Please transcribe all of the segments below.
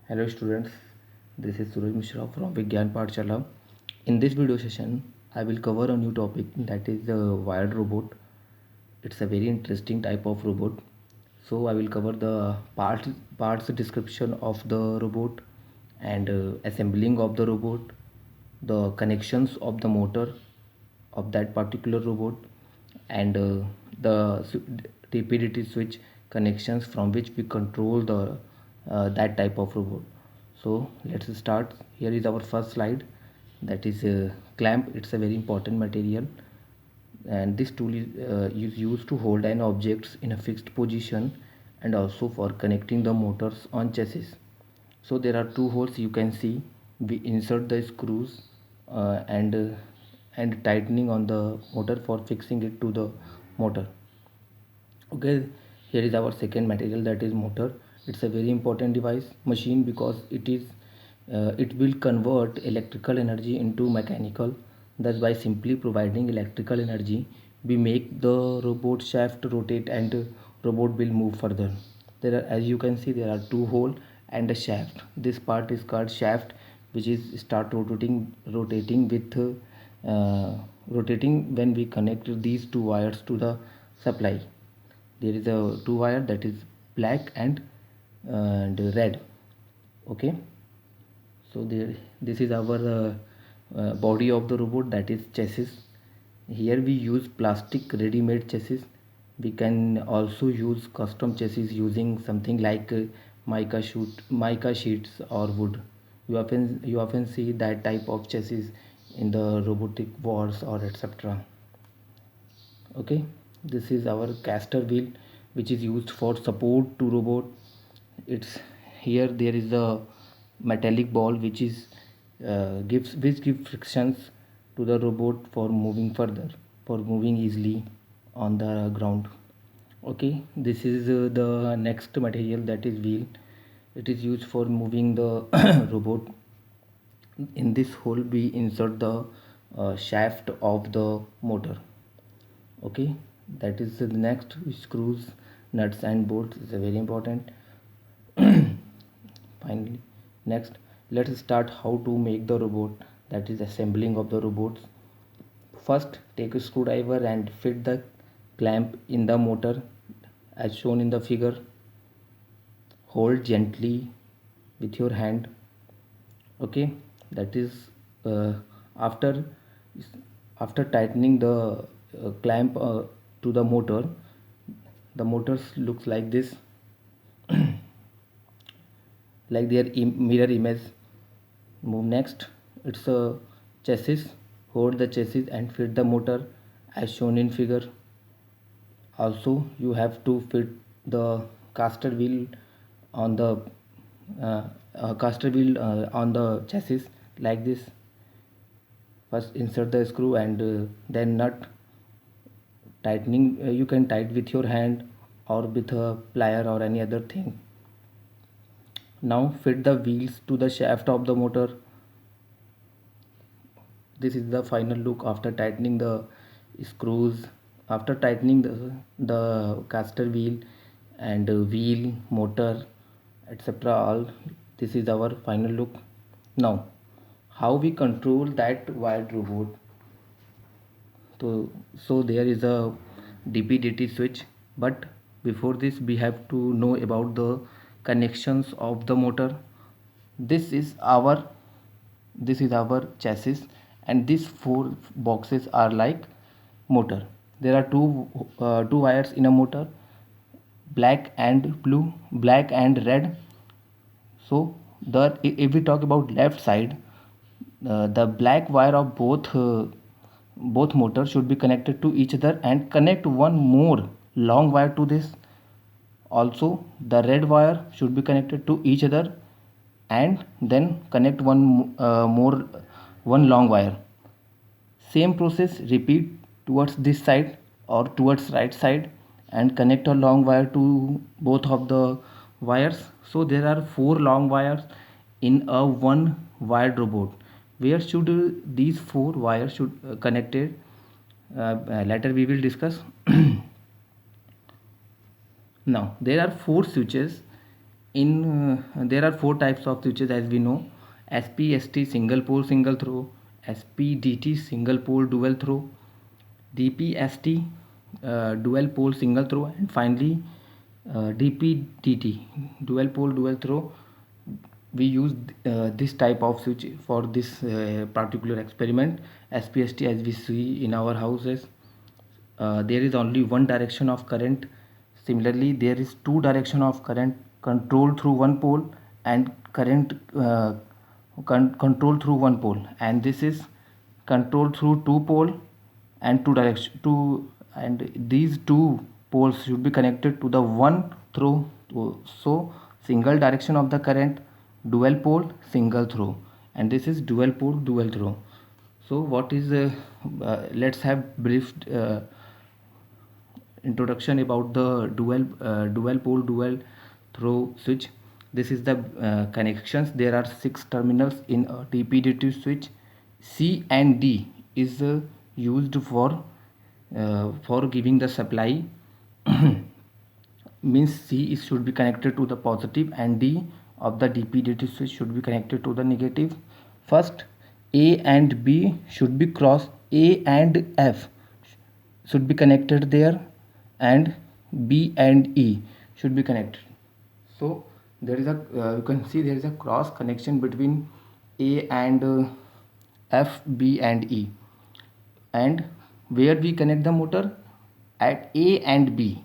Hello students, this is Suraj Mishra from Vigyan Pathshala. In this video session, I will cover a new topic that is the wired robot. It's a very interesting type of robot. So I will cover the parts description of the robot and assembling of the robot, the connections of the motor of that particular robot, and the DPDT switch connections from which we control the that type of robot. So let's start. Here is our first slide, that is a clamp. It's a very important material, and this tool is used to hold an objects in a fixed position and also for connecting the motors on chassis. So there are two holes you can see. We insert the screws and tightening on the motor for fixing it to the motor. Okay, here is our second material, that is motor. It's a very important device machine because it will convert electrical energy into mechanical. Thus, by simply providing electrical energy, we make the robot shaft rotate and robot will move further. There are, as you can see, there are two hole and a shaft. This part is called shaft, which is start rotating when we connect these two wires to the supply. There is a two wire, that is black and red. Okay, so there, this is our body of the robot, that is chassis. Here we use plastic ready-made chassis. We can also use custom chassis using something like mica sheets or wood. You often see that type of chassis in the robotic wars or etc. Okay, this is our caster wheel, which is used for support to robot. It's here there is a metallic ball which is gives frictions to the robot for moving further, for moving easily on the ground. Okay, this is the next material, that is wheel. It is used for moving the robot. In this hole we insert the shaft of the motor. Okay, that is the next. Screws, nuts and bolts is a very important. Finally, next, let's start how to make the robot, that is assembling of the robots. First, take a screwdriver and fit the clamp in the motor as shown in the figure. Hold gently with your hand. Okay, that is after tightening the clamp to the motor, the motors looks like this, like their mirror image. Move next, it's a chassis. Hold the chassis and fit the motor as shown in figure. Also you have to fit the caster wheel on the on the chassis like this. First insert the screw and then nut. Tightening, you can tight with your hand or with a plier or any other thing. Now fit the wheels to the shaft of the motor. This is the final look after tightening the screws, after tightening the caster wheel and wheel, motor, etc. All, this is our final look. Now how we control that wired robot? So there is a DP/DT switch, but before this we have to know about the connections of the motor. This is our chassis, and these four boxes are like motor. There are two wires in a motor, black and blue, black and red. So the if we talk about left side, the black wire of both motors should be connected to each other and connect one more long wire to this. Also the red wire should be connected to each other and then connect one long wire. Same process repeat towards this side or towards right side and connect a long wire to both of the wires. So there are four long wires in a one wired robot. Where should these four wires should connected? Later we will discuss. Now there are four switches There are four types of switches as we know: SPST single pole single throw, SPDT single pole dual throw, DPST dual pole single throw, and finally DPDT dual pole dual throw. We use this type of switch for this particular experiment. SPST, as we see in our houses, there is only one direction of current. Similarly, there is two direction of current controlled through one pole and current controlled through one pole, and this is controlled through two pole and two, and these two poles should be connected to the one throw. So single direction of the current, dual pole single throw, and this is dual pole dual throw. So what is let's have brief introduction about the dual pole dual throw switch. This is the connections. There are 6 terminals in a DP-DT switch. C and D is used for giving the supply. Means C should be connected to the positive and D of the DP-DT switch should be connected to the negative. First, A and B should be crossed. A and F should be connected there, and B and E should be connected. So there is a you can see there is a cross connection between A and F, B and E. And where we connect the motor? At A and B.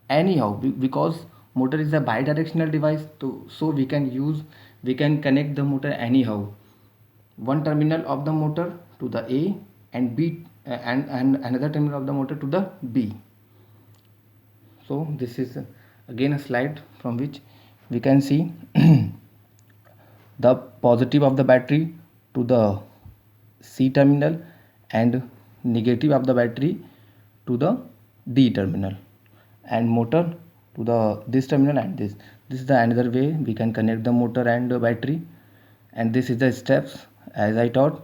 Anyhow, because motor is a bidirectional device, so we can connect the motor anyhow. One terminal of the motor to the A and B, and another terminal of the motor to the B. So this is again a slide from which we can see the positive of the battery to the C terminal and negative of the battery to the D terminal, and motor to the this terminal, and this is the another way we can connect the motor and the battery. And this is the steps as I taught.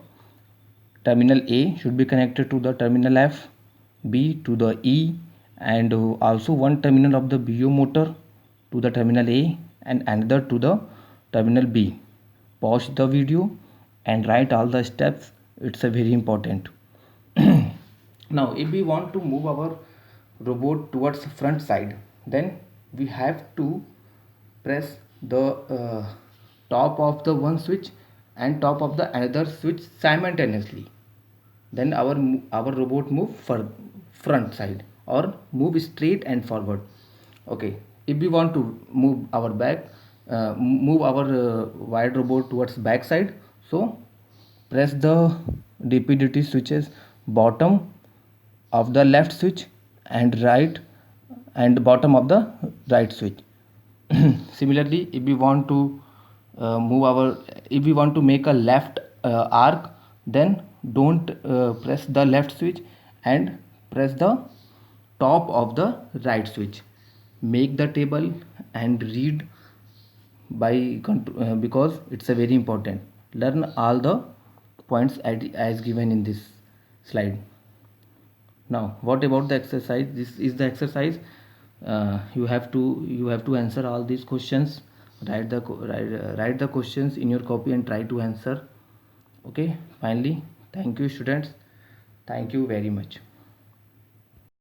Terminal A should be connected to the terminal F, B to the E, and also one terminal of the BO motor to the terminal A and another to the terminal B. Pause the video and write all the steps. It's a very important. Now if we want to move our robot towards front side, then we have to press the top of the one switch and top of the another switch simultaneously. Then our robot move for front side or move straight and forward. Okay, if we want to move our move our wired robot towards back side, so press the DP-DT switches bottom of the left switch and right and bottom of the right switch. Similarly, if we want to if we want to make a left arc, then don't press the left switch and press the top of the right switch. Make the table and read because it's a very important. Learn all the points as given in this slide. Now what about the exercise? This is the exercise. You have to answer all these questions. Write the questions in your copy and try to answer. Okay, finally, thank you students, thank you very much.